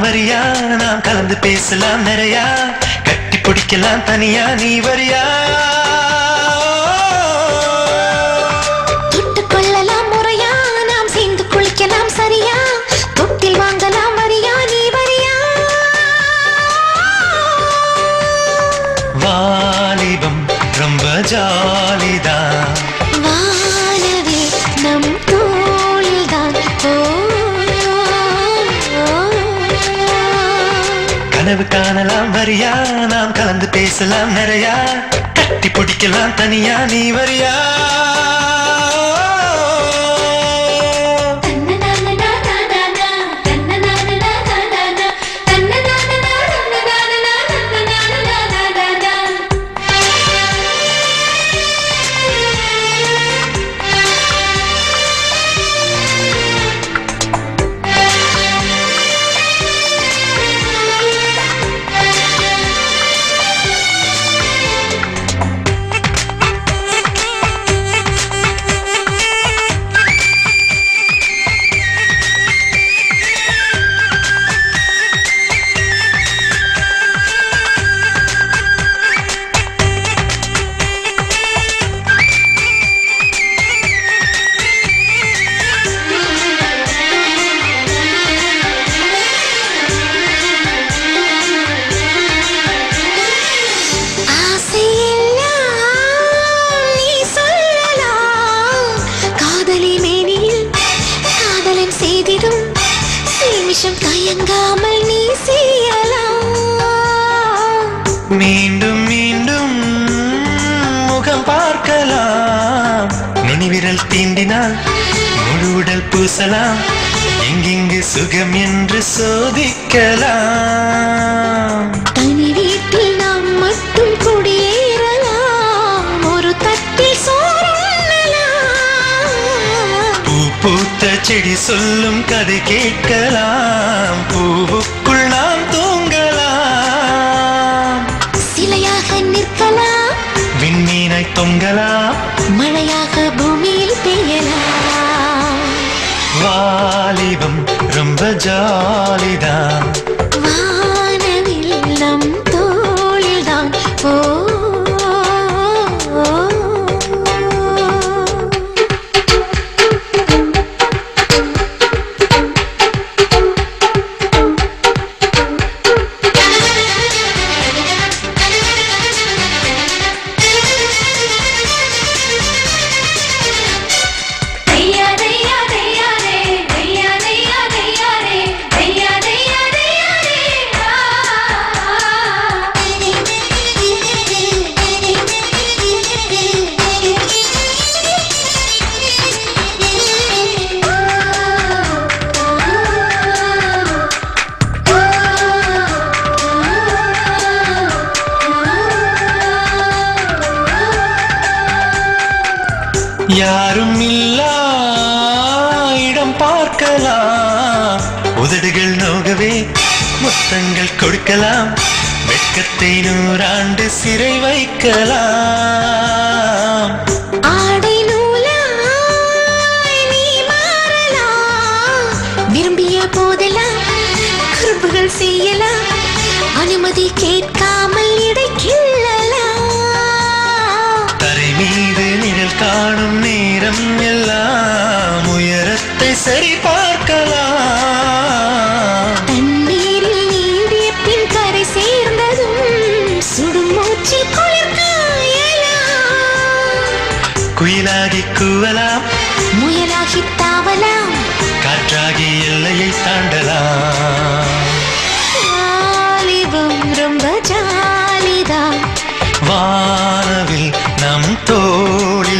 வரியா நாம் கலந்து பேசலாம் நிறையா கட்டி பிடிக்கலாம் தனியா நீ வரியா தொட்டு கொள்ளலாம் முறையா நாம் சேர்ந்து குளிக்கலாம் சரியா தொட்டில் வாங்கலாம் வரியா நீ வரியா வாலிபம் ரொம்ப ஜாலிதான் வானவே நம் தோளில்தான் கனவு காணலாம் வரியா நாம் கலந்து பேசலாம் நிறையா கட்டி பிடிக்கலாம் தனியா நீ வரியா தயங்காமல் நீ செய்யலாம் மீண்டும் மீண்டும் முகம் பார்க்கலாம் நுனி விரல் தீண்டினால் முழு உடல் பூசலாம் எங்கெங்கு சுகம் என்று சோதிக்கலாம் தனி வீட்டில் நாம் மட்டும் குடியேறலாம் ஒரு தட்டில் பூ பூத்த செடி சொல்லும் கதை கேட்கலாம் பூவுக்குள் நாம் தூங்கலாம் சிலையாக நிற்கலாம் விண்மீனாய் தொங்கலாம் மழையாக பூமியில் பெய்யலாம் வாலிபம் ரொம்ப ஜாலிதான் வானவில் நம் தோளில்தான் யாரும் இல்லா இடம் பார்க்கலாம் உதடுகள் நோகவே முத்தங்கள் கொடுக்கலாம் வெட்கத்தை 100 ஆண்டு சிறை வைக்கலாம் ஆடை நூலாய் நீ மாறலாம் விரும்பிய போதெல்லாம் குறும்புகள் செய்யலாம் அனுமதி கேட்காமல் இடை கிள்ளலாம் தரை மீது நிழல் காணும் நேரம் எல்லாம் உயரத்தை சரி பார்க்கலாம் தண்ணீரில் நீடிய பின் கரை சேர்ந்ததும் சுடும் மூச்சில் குளிர் காயலாம் குயிலாகி கூவலாம் முயலாகி தாவலாம் காற்றாகி எல்லையை தாண்டலாம் வாலிபம் ரொம்ப ஜாலிதான் வானவில் நம் தோழி